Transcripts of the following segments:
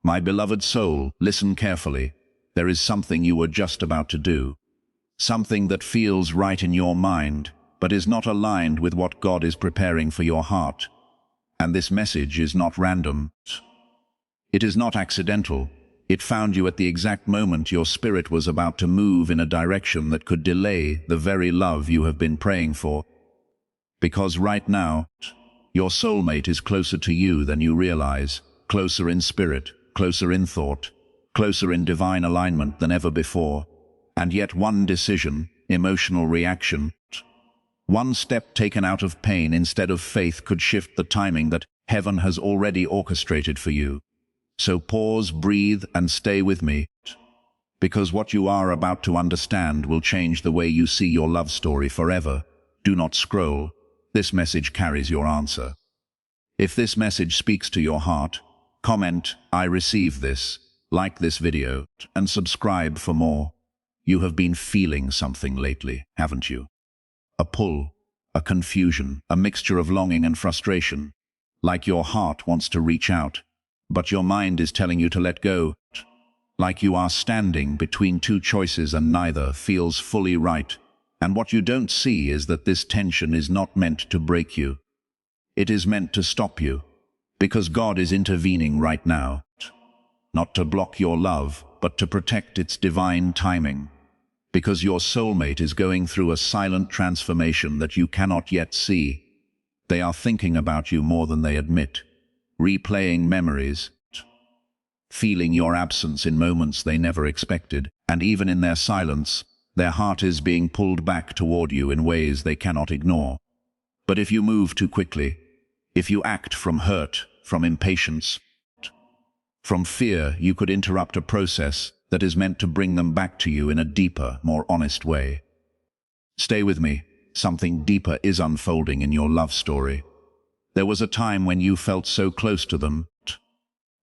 My beloved soul, listen carefully. There is something you are just about to do. Something that feels right in your mind, but is not aligned with what God is preparing for your heart. And this message is not random. It is not accidental. It found you at the exact moment your spirit was about to move in a direction that could delay the very love you have been praying for. Because right now, your soulmate is closer to you than you realize, closer in spirit, closer in thought, closer in divine alignment than ever before. And yet one decision, emotional reaction, one step taken out of pain instead of faith could shift the timing that heaven has already orchestrated for you. So pause, breathe, and stay with me, because what you are about to understand will change the way you see your love story forever. Do not scroll. This message carries your answer. If this message speaks to your heart, comment, "I receive this," like this video, and subscribe for more. You have been feeling something lately, haven't you? A pull, a confusion, a mixture of longing and frustration, like your heart wants to reach out, but your mind is telling you to let go, like you are standing between two choices and neither feels fully right. And what you don't see is that this tension is not meant to break you. It is meant to stop you, because God is intervening right now, not to block your love, but to protect its divine timing. Because your soulmate is going through a silent transformation that you cannot yet see. They are thinking about you more than they admit, replaying memories, feeling your absence in moments they never expected, and even in their silence, their heart is being pulled back toward you in ways they cannot ignore. But if you move too quickly, if you act from hurt, from impatience, from fear, you could interrupt a process that is meant to bring them back to you in a deeper, more honest way. Stay with me. Something deeper is unfolding in your love story. There was a time when you felt so close to them,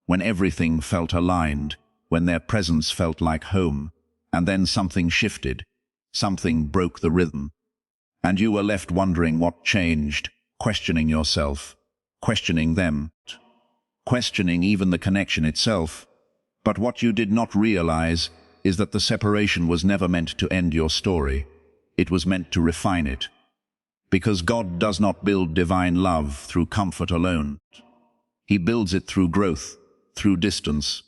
when everything felt aligned, when their presence felt like home, and then something shifted, something broke the rhythm, and you were left wondering what changed, questioning yourself, questioning them, questioning even the connection itself. But what you did not realize is that the separation was never meant to end your story. It was meant to refine it. Because God does not build divine love through comfort alone. He builds it through growth, through distance,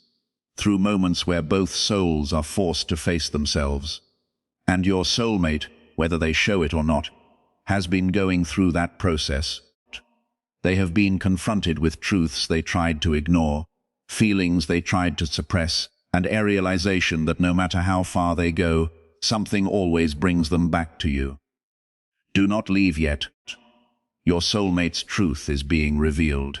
through moments where both souls are forced to face themselves. And your soulmate, whether they show it or not, has been going through that process. They have been confronted with truths they tried to ignore, feelings they tried to suppress, and a realization that no matter how far they go, something always brings them back to you. Do not leave yet. Your soulmate's truth is being revealed.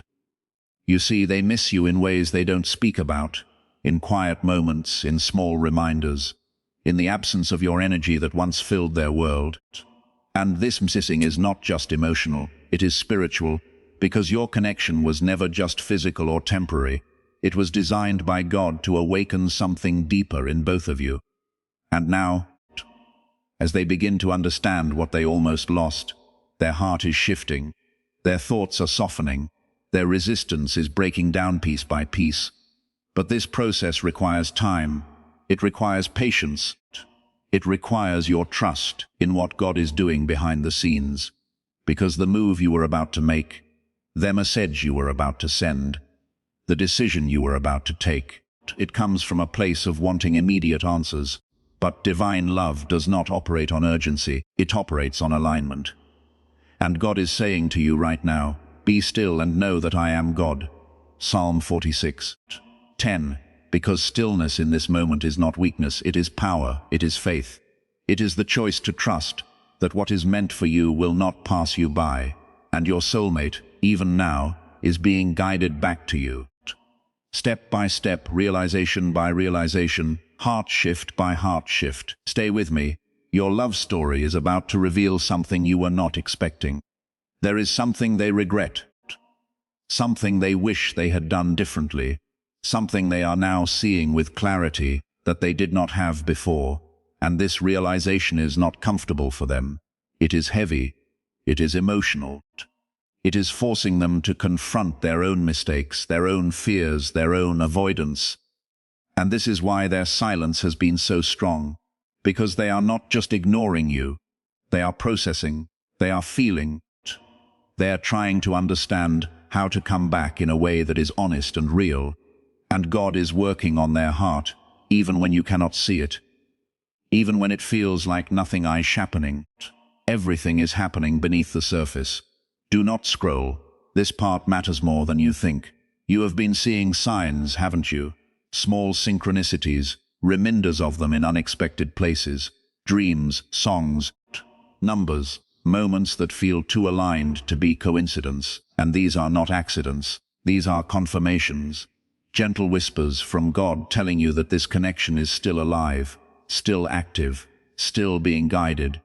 You see, they miss you in ways they don't speak about, in quiet moments, in small reminders, in the absence of your energy that once filled their world. And this missing is not just emotional, it is spiritual, because your connection was never just physical or temporary. It was designed by God to awaken something deeper in both of you. And now, as they begin to understand what they almost lost, their heart is shifting, their thoughts are softening, their resistance is breaking down piece by piece. But this process requires time, it requires patience, it requires your trust in what God is doing behind the scenes. Because the move you were about to make, the message you were about to send, the decision you were about to take, it comes from a place of wanting immediate answers. But divine love does not operate on urgency, it operates on alignment. And God is saying to you right now, "Be still and know that I am God." Psalm 46:10. Because stillness in this moment is not weakness, it is power, it is faith. It is the choice to trust that what is meant for you will not pass you by, and your soulmate, even now, is being guided back to you. Step by step, realization by realization, heart shift by heart shift. Stay with me. Your love story is about to reveal something you were not expecting. There is something they regret, something they wish they had done differently, something they are now seeing with clarity that they did not have before. And this realization is not comfortable for them. It is heavy. It is emotional. It is forcing them to confront their own mistakes, their own fears, their own avoidance. And this is why their silence has been so strong, because they are not just ignoring you, they are processing, they are feeling. They are trying to understand how to come back in a way that is honest and real, and God is working on their heart, even when you cannot see it. Even when it feels like nothing is happening, everything is happening beneath the surface. Do not scroll. This part matters more than you think. You have been seeing signs, haven't you? Small synchronicities, reminders of them in unexpected places, dreams, songs, numbers, moments that feel too aligned to be coincidence. And these are not accidents. These are confirmations. Gentle whispers from God telling you that this connection is still alive, still active, still being guided.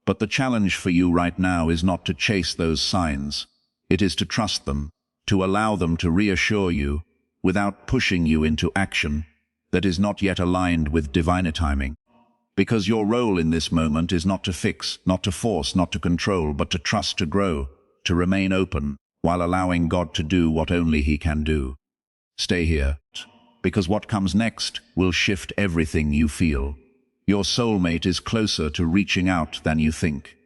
But the challenge for you right now is not to chase those signs. It is to trust them, to allow them to reassure you, without pushing you into action that is not yet aligned with divine timing. Because your role in this moment is not to fix, not to force, not to control, but to trust, to grow, to remain open, while allowing God to do what only He can do. Stay here, because what comes next will shift everything you feel. Your soulmate is closer to reaching out than you think,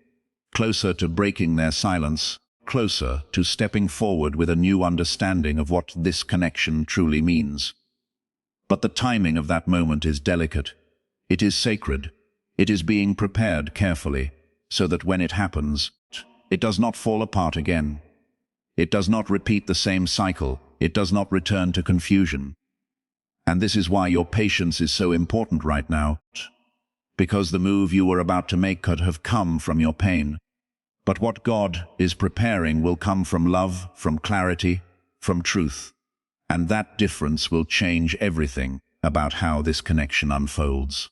closer to breaking their silence, closer to stepping forward with a new understanding of what this connection truly means. But the timing of that moment is delicate. It is sacred. It is being prepared carefully, so that when it happens, it does not fall apart again. It does not repeat the same cycle. It does not return to confusion. And this is why your patience is so important right now, because the move you were about to make could have come from your pain. But what God is preparing will come from love, from clarity, from truth. And that difference will change everything about how this connection unfolds.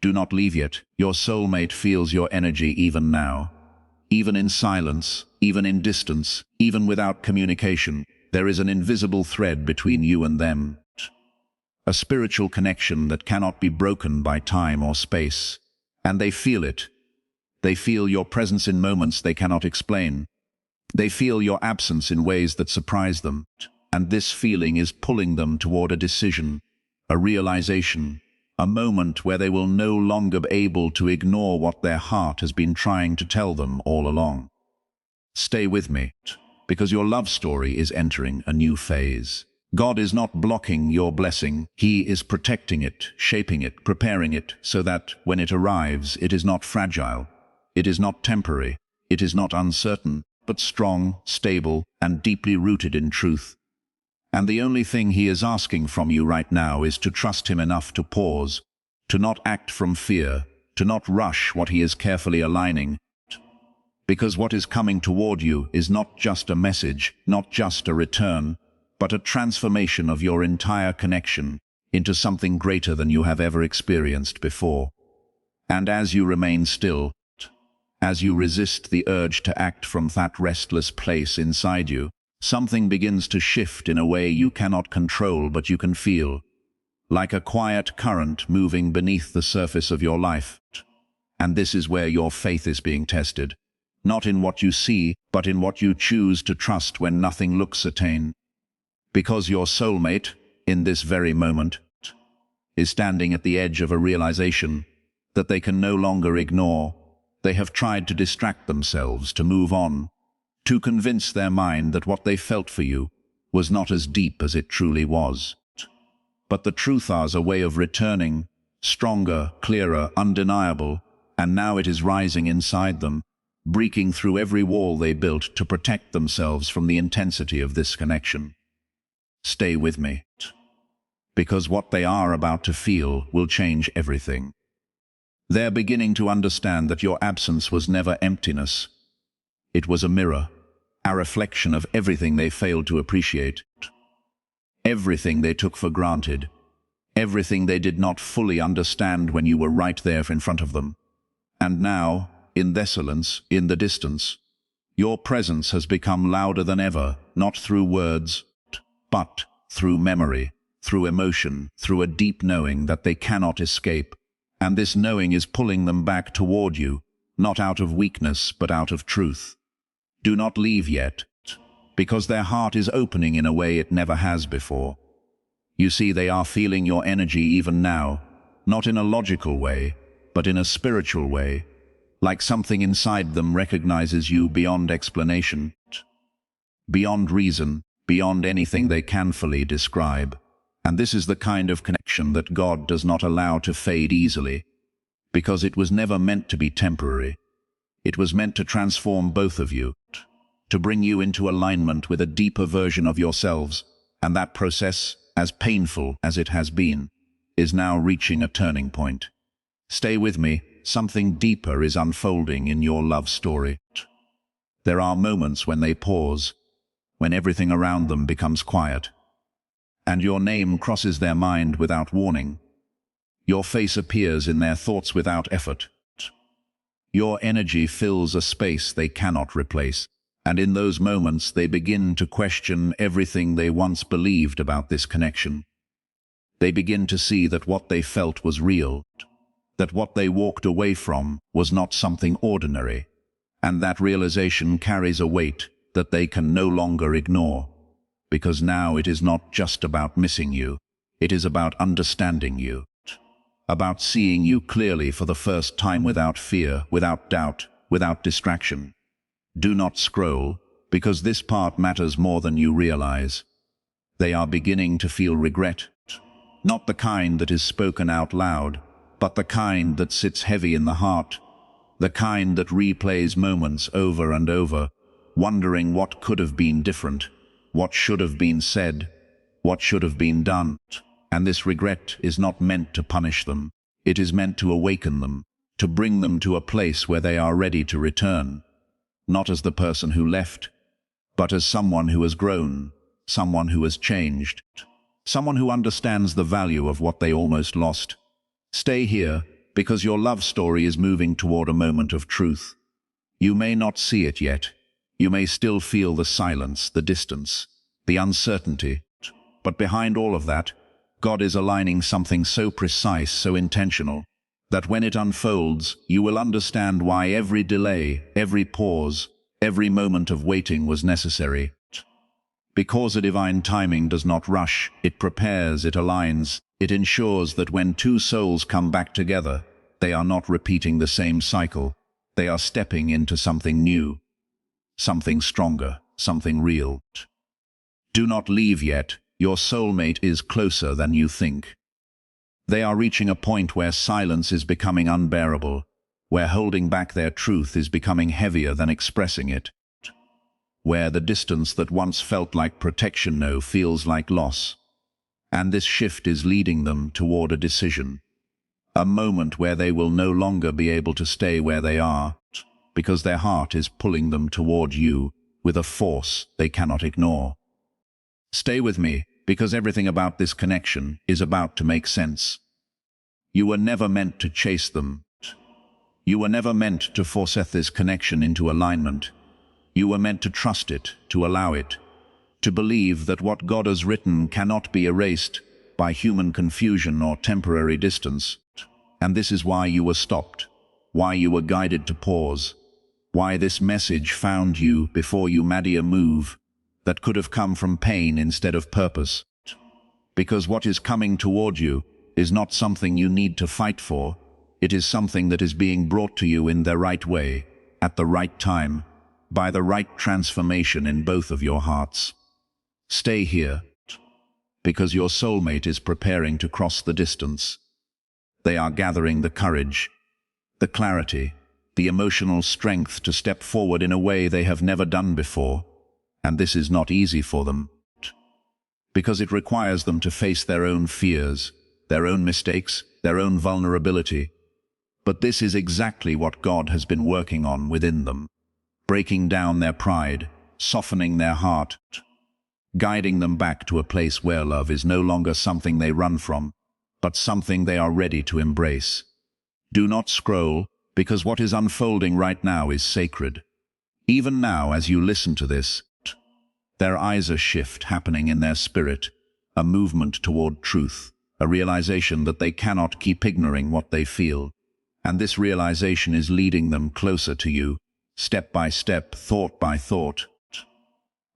Do not leave yet. Your soulmate feels your energy even now. Even in silence, even in distance, even without communication, there is an invisible thread between you and them. A spiritual connection that cannot be broken by time or space. And they feel it. They feel your presence in moments they cannot explain. They feel your absence in ways that surprise them. And this feeling is pulling them toward a decision, a realization, a moment where they will no longer be able to ignore what their heart has been trying to tell them all along. Stay with me, because your love story is entering a new phase. God is not blocking your blessing. He is protecting it, shaping it, preparing it, so that when it arrives, it is not fragile. It is not temporary. It is not uncertain, but strong, stable, and deeply rooted in truth. And the only thing He is asking from you right now is to trust Him enough to pause, to not act from fear, to not rush what He is carefully aligning. Because what is coming toward you is not just a message, not just a return, but a transformation of your entire connection into something greater than you have ever experienced before. And as you remain still, as you resist the urge to act from that restless place inside you, something begins to shift in a way you cannot control but you can feel, like a quiet current moving beneath the surface of your life. And this is where your faith is being tested, not in what you see, but in what you choose to trust when nothing looks certain. Because your soulmate, in this very moment, is standing at the edge of a realization that they can no longer ignore. They have tried to distract themselves, to move on, to convince their mind that what they felt for you was not as deep as it truly was. But the truth has a way of returning, stronger, clearer, undeniable, and now it is rising inside them, breaking through every wall they built to protect themselves from the intensity of this connection. Stay with me, because what they are about to feel will change everything. They're beginning to understand that your absence was never emptiness. It was a mirror, a reflection of everything they failed to appreciate, everything they took for granted, everything they did not fully understand when you were right there in front of them. And now, in the silence, in the distance, your presence has become louder than ever, not through words, but through memory, through emotion, through a deep knowing that they cannot escape. And this knowing is pulling them back toward you, not out of weakness, but out of truth. Do not leave yet, because their heart is opening in a way it never has before. You see, they are feeling your energy even now, not in a logical way, but in a spiritual way, like something inside them recognizes you beyond explanation, beyond reason, beyond anything they can fully describe. And this is the kind of connection that God does not allow to fade easily, because it was never meant to be temporary. It was meant to transform both of you, to bring you into alignment with a deeper version of yourselves, and that process, as painful as it has been, is now reaching a turning point. Stay with me, something deeper is unfolding in your love story. There are moments when they pause, when everything around them becomes quiet, and your name crosses their mind without warning. Your face appears in their thoughts without effort. Your energy fills a space they cannot replace, and in those moments they begin to question everything they once believed about this connection. They begin to see that what they felt was real, that what they walked away from was not something ordinary, and that realization carries a weight that they can no longer ignore, because now it is not just about missing you, it is about understanding you, about seeing you clearly for the first time without fear, without doubt, without distraction. Do not scroll, because this part matters more than you realize. They are beginning to feel regret, not the kind that is spoken out loud, but the kind that sits heavy in the heart, the kind that replays moments over and over, wondering what could have been different, what should have been said, what should have been done. And this regret is not meant to punish them. It is meant to awaken them, to bring them to a place where they are ready to return, not as the person who left, but as someone who has grown, someone who has changed, someone who understands the value of what they almost lost. Stay here, because your love story is moving toward a moment of truth. You may not see it yet. You may still feel the silence, the distance, the uncertainty. But behind all of that, God is aligning something so precise, so intentional, that when it unfolds, you will understand why every delay, every pause, every moment of waiting was necessary. Because a divine timing does not rush, it prepares, it aligns, it ensures that when two souls come back together, they are not repeating the same cycle. They are stepping into something new, something stronger, something real. Do not leave yet. Your soulmate is closer than you think. They are reaching a point where silence is becoming unbearable, where holding back their truth is becoming heavier than expressing it, where the distance that once felt like protection now feels like loss. And this shift is leading them toward a decision, a moment where they will no longer be able to stay where they are, because their heart is pulling them toward you with a force they cannot ignore. Stay with me, because everything about this connection is about to make sense. You were never meant to chase them. You were never meant to force this connection into alignment. You were meant to trust it, to allow it, to believe that what God has written cannot be erased by human confusion or temporary distance. And this is why you were stopped, why you were guided to pause, why this message found you before you made a move that could have come from pain instead of purpose. Because what is coming toward you is not something you need to fight for. It is something that is being brought to you in the right way, at the right time, by the right transformation in both of your hearts. Stay here, because your soulmate is preparing to cross the distance. They are gathering the courage, the clarity, the emotional strength to step forward in a way they have never done before. And this is not easy for them, because it requires them to face their own fears, their own mistakes, their own vulnerability. But this is exactly what God has been working on within them, breaking down their pride, softening their heart, guiding them back to a place where love is no longer something they run from, but something they are ready to embrace. Do not scroll, because what is unfolding right now is sacred. Even now, as you listen to this, there is a shift happening in their spirit, a movement toward truth, a realization that they cannot keep ignoring what they feel. And this realization is leading them closer to you, step by step, thought by thought,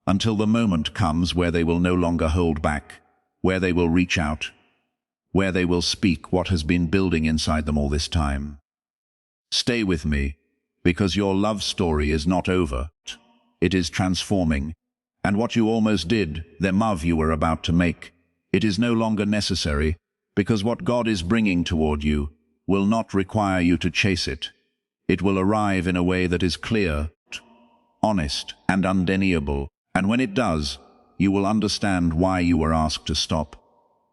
until the moment comes where they will no longer hold back, where they will reach out, where they will speak what has been building inside them all this time. Stay with me, because your love story is not over. It is transforming, and what you almost did, the move you were about to make, it is no longer necessary, because what God is bringing toward you will not require you to chase it. It will arrive in a way that is clear, honest, and undeniable, and when it does, you will understand why you were asked to stop,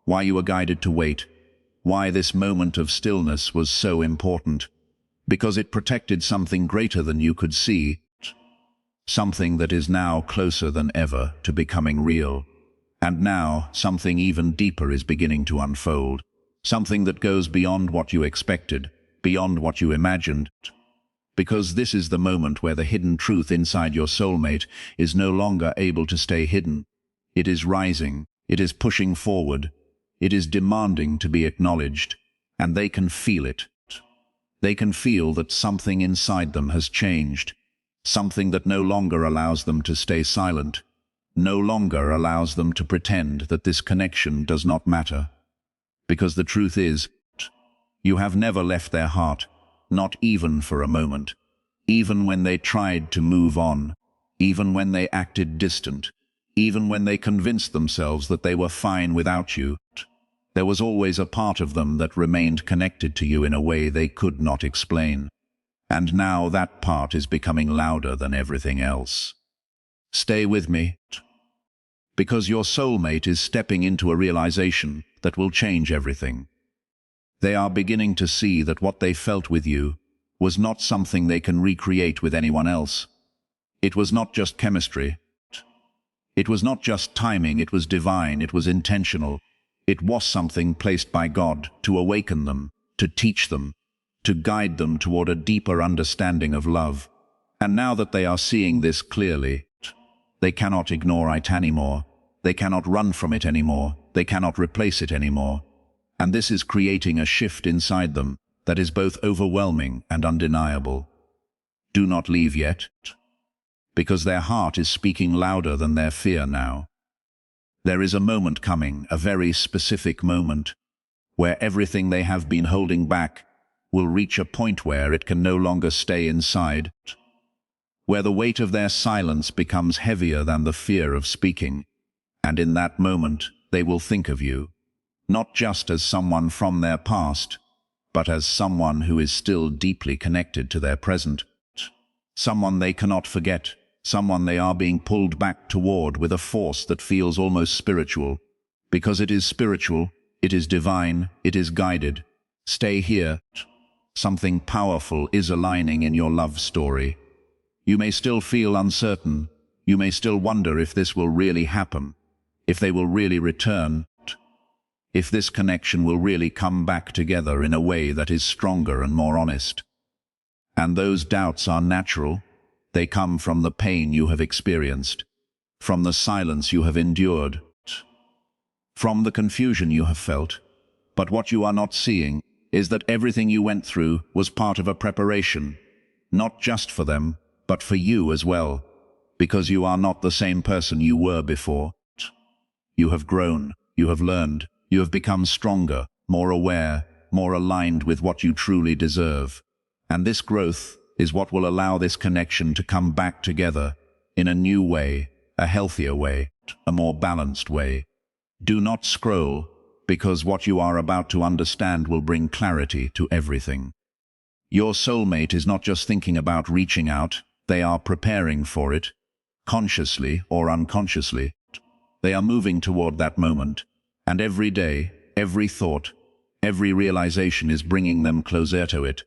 why you were guided to wait, why this moment of stillness was so important, because it protected something greater than you could see, something that is now closer than ever to becoming real. And now something even deeper is beginning to unfold, something that goes beyond what you expected, beyond what you imagined, because this is the moment where the hidden truth inside your soulmate is no longer able to stay hidden. It is rising, it is pushing forward, it is demanding to be acknowledged, and they can feel it. They can feel that something inside them has changed, something that no longer allows them to stay silent, no longer allows them to pretend that this connection does not matter. Because the truth is, you have never left their heart, not even for a moment, even when they tried to move on, even when they acted distant, even when they convinced themselves that they were fine without you. There was always a part of them that remained connected to you in a way they could not explain. And now that part is becoming louder than everything else. Stay with me, because your soulmate is stepping into a realization that will change everything. They are beginning to see that what they felt with you was not something they can recreate with anyone else. It was not just chemistry. It was not just timing, it was divine, it was intentional. It was something placed by God to awaken them, to teach them, to guide them toward a deeper understanding of love. And now that they are seeing this clearly, they cannot ignore it anymore. They cannot run from it anymore. They cannot replace it anymore. And this is creating a shift inside them that is both overwhelming and undeniable. Do not leave yet, because their heart is speaking louder than their fear now. There is a moment coming, a very specific moment, where everything they have been holding back will reach a point where it can no longer stay inside, where the weight of their silence becomes heavier than the fear of speaking. And in that moment, they will think of you, not just as someone from their past, but as someone who is still deeply connected to their present, someone they cannot forget, someone they are being pulled back toward with a force that feels almost spiritual. Because it is spiritual, it is divine, it is guided. Stay here. Something powerful is aligning in your love story. You may still feel uncertain. You may still wonder if this will really happen, if they will really return, if this connection will really come back together in a way that is stronger and more honest. And those doubts are natural. They come from the pain you have experienced, from the silence you have endured, from the confusion you have felt. But what you are not seeing is that everything you went through was part of a preparation, not just for them, but for you as well, because you are not the same person you were before. You have grown, you have learned, you have become stronger, more aware, more aligned with what you truly deserve. And this growth is what will allow this connection to come back together in a new way, a healthier way, a more balanced way. Do not scroll, because what you are about to understand will bring clarity to everything. Your soulmate is not just thinking about reaching out, they are preparing for it, consciously or unconsciously. They are moving toward that moment, and every day, every thought, every realization is bringing them closer to it.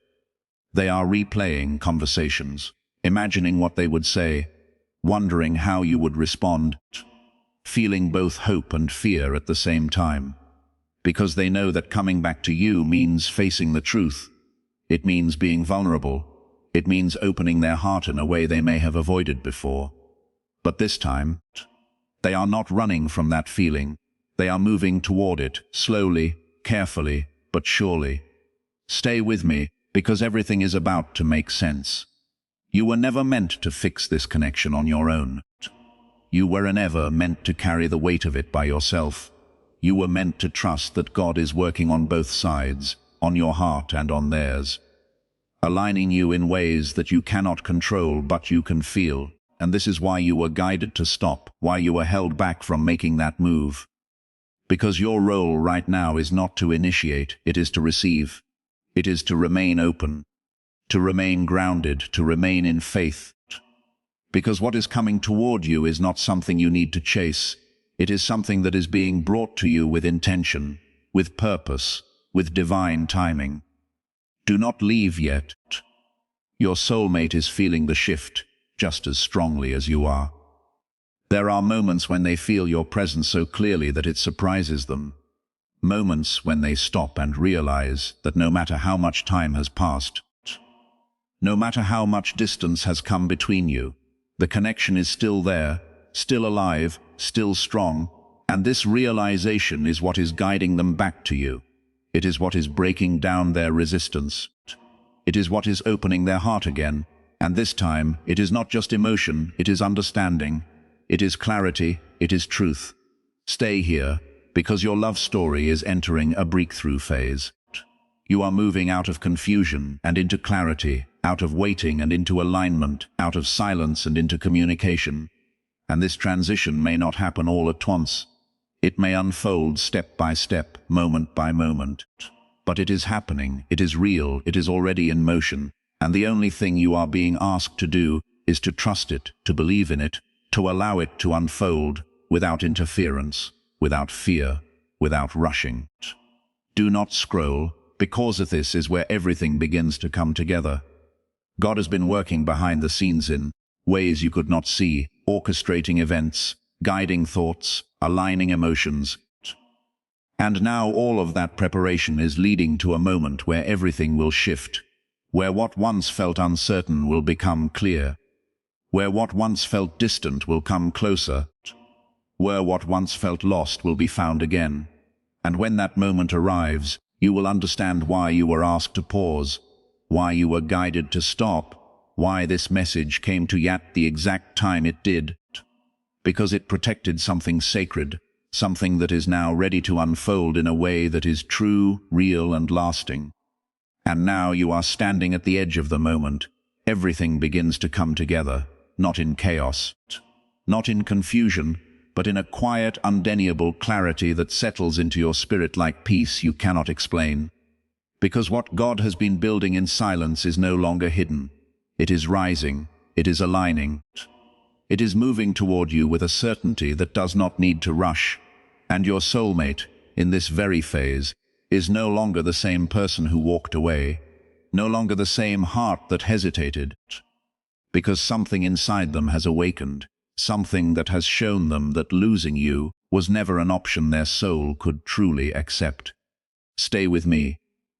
They are replaying conversations, imagining what they would say, wondering how you would respond, feeling both hope and fear at the same time. Because they know that coming back to you means facing the truth. It means being vulnerable. It means opening their heart in a way they may have avoided before. But this time, they are not running from that feeling. They are moving toward it, slowly, carefully, but surely. Stay with me, because everything is about to make sense. You were never meant to fix this connection on your own. You were never meant to carry the weight of it by yourself. You were meant to trust that God is working on both sides, on your heart and on theirs, aligning you in ways that you cannot control but you can feel. And this is why you were guided to stop, why you were held back from making that move. Because your role right now is not to initiate, it is to receive. It is to remain open, to remain grounded, to remain in faith. Because what is coming toward you is not something you need to chase. It is something that is being brought to you with intention, with purpose, with divine timing. Do not leave yet. Your soulmate is feeling the shift just as strongly as you are. There are moments when they feel your presence so clearly that it surprises them. Moments when they stop and realize that no matter how much time has passed, no matter how much distance has come between you, the connection is still there, still alive, still strong, and this realization is what is guiding them back to you. It is what is breaking down their resistance. It is what is opening their heart again, and this time it is not just emotion, it is understanding, it is clarity, it is truth. Stay here, because your love story is entering a breakthrough phase. You are moving out of confusion and into clarity, out of waiting and into alignment, out of silence and into communication. And this transition may not happen all at once. It may unfold step by step, moment by moment. But it is happening, it is real, it is already in motion. And the only thing you are being asked to do is to trust it, to believe in it, to allow it to unfold without interference, without fear, without rushing. Do not scroll, because of this is where everything begins to come together. God has been working behind the scenes in ways you could not see, orchestrating events, guiding thoughts, aligning emotions. And now all of that preparation is leading to a moment where everything will shift, where what once felt uncertain will become clear, where what once felt distant will come closer, where what once felt lost will be found again. And when that moment arrives, you will understand why you were asked to pause, why you were guided to stop, why this message came to you at the exact time it did. Because it protected something sacred, something that is now ready to unfold in a way that is true, real, and lasting. And now you are standing at the edge of the moment. Everything begins to come together, not in chaos, not in confusion, but in a quiet, undeniable clarity that settles into your spirit like peace you cannot explain. Because what God has been building in silence is no longer hidden. It is rising, it is aligning. It is moving toward you with a certainty that does not need to rush. And your soulmate, in this very phase, is no longer the same person who walked away, no longer the same heart that hesitated, because something inside them has awakened, something that has shown them that losing you was never an option their soul could truly accept. Stay with me,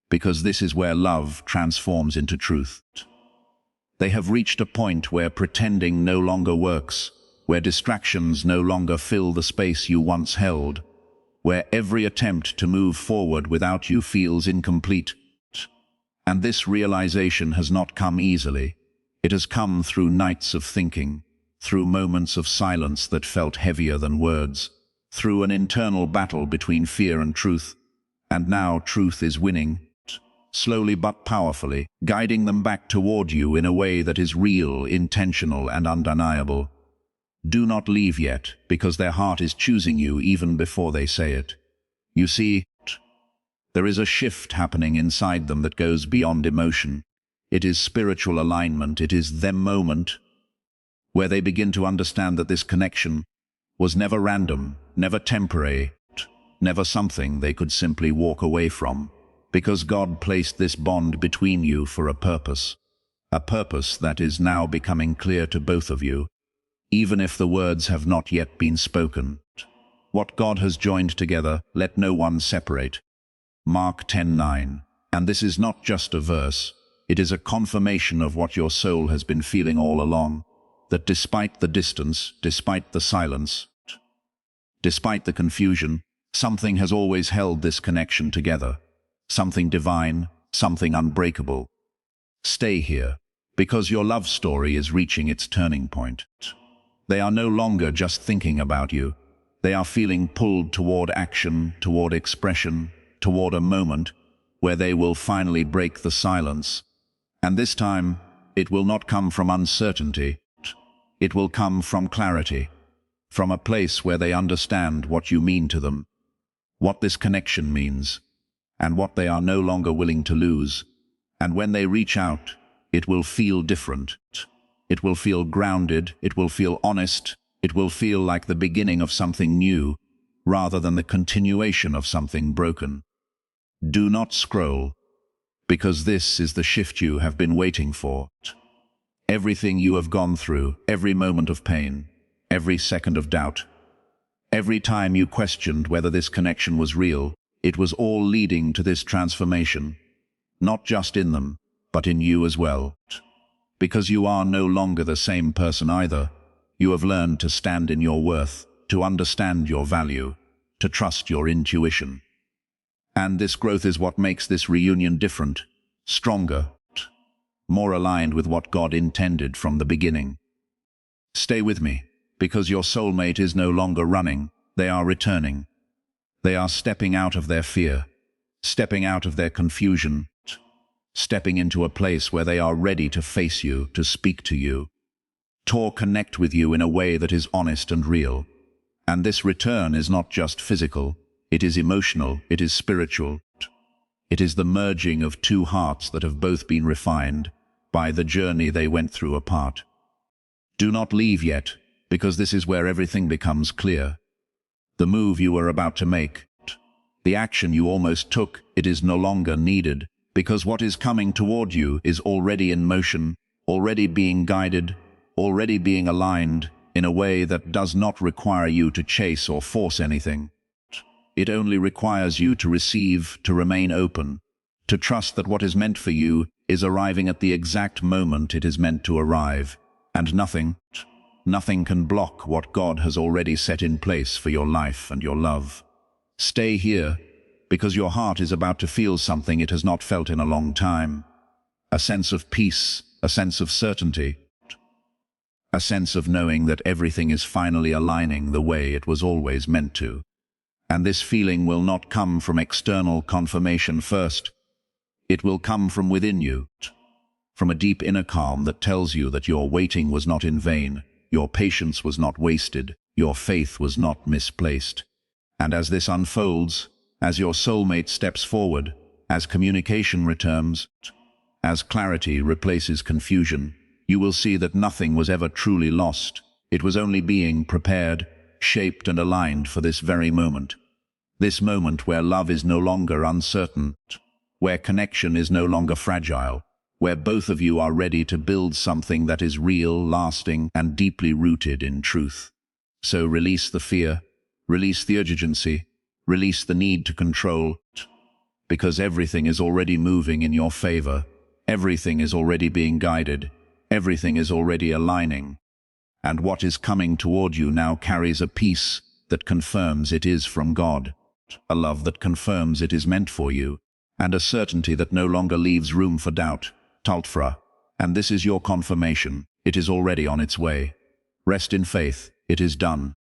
because this is where love transforms into truth. They have reached a point where pretending no longer works, where distractions no longer fill the space you once held, where every attempt to move forward without you feels incomplete. And this realization has not come easily. It has come through nights of thinking, through moments of silence that felt heavier than words, through an internal battle between fear and truth. And now truth is winning, slowly but powerfully, guiding them back toward you in a way that is real, intentional, and undeniable. Do not leave yet, because their heart is choosing you even before they say it. You see, there is a shift happening inside them that goes beyond emotion. It is spiritual alignment, it is them moment, where they begin to understand that this connection was never random, never temporary, never something they could simply walk away from, because God placed this bond between you for a purpose that is now becoming clear to both of you, even if the words have not yet been spoken. What God has joined together, let no one separate. Mark 10:9. And this is not just a verse, it is a confirmation of what your soul has been feeling all along, that despite the distance, despite the silence, despite the confusion, something has always held this connection together. Something divine, something unbreakable. Stay here, Because your love story is reaching its turning point. They are no longer just thinking about you. They are feeling pulled toward action, toward expression, toward a moment where they will finally break the silence. And this time, it will not come from uncertainty. It will come from clarity, from a place where they understand what you mean to them, what this connection means, and what they are no longer willing to lose. And when they reach out, it will feel different. It will feel grounded, it will feel honest, it will feel like the beginning of something new, rather than the continuation of something broken. Do not scroll, because this is the shift you have been waiting for. Everything you have gone through, every moment of pain, every second of doubt, every time you questioned whether this connection was real, it was all leading to this transformation, not just in them, but in you as well. Because you are no longer the same person either. You have learned to stand in your worth, to understand your value, to trust your intuition. And this growth is what makes this reunion different, stronger, more aligned with what God intended from the beginning. Stay with me, because your soulmate is no longer running, they are returning. They are stepping out of their fear, stepping out of their confusion, stepping into a place where they are ready to face you, to speak to you, to connect with you in a way that is honest and real. And this return is not just physical, it is emotional, it is spiritual. It is the merging of two hearts that have both been refined by the journey they went through apart. Do not leave yet, because this is where everything becomes clear. The move you were about to make, the action you almost took, it is no longer needed, because what is coming toward you is already in motion, already being guided, already being aligned in a way that does not require you to chase or force anything. It only requires you to receive, to remain open, to trust that what is meant for you is arriving at the exact moment it is meant to arrive, and nothing can block what God has already set in place for your life and your love. Stay here, because your heart is about to feel something it has not felt in a long time. A sense of peace, a sense of certainty, a sense of knowing that everything is finally aligning the way it was always meant to. And this feeling will not come from external confirmation first. It will come from within you, from a deep inner calm that tells you that your waiting was not in vain, your patience was not wasted, your faith was not misplaced. And as this unfolds, as your soulmate steps forward, as communication returns, as clarity replaces confusion, you will see that nothing was ever truly lost. It was only being prepared, shaped and aligned for this very moment. This moment where love is no longer uncertain, where connection is no longer fragile, where both of you are ready to build something that is real, lasting, and deeply rooted in truth. So release the fear, release the urgency, release the need to control, because everything is already moving in your favor, everything is already being guided, everything is already aligning. And what is coming toward you now carries a peace that confirms it is from God, a love that confirms it is meant for you, and a certainty that no longer leaves room for doubt, Taltfra. And this is your confirmation. It is already on its way. Rest in faith. It is done.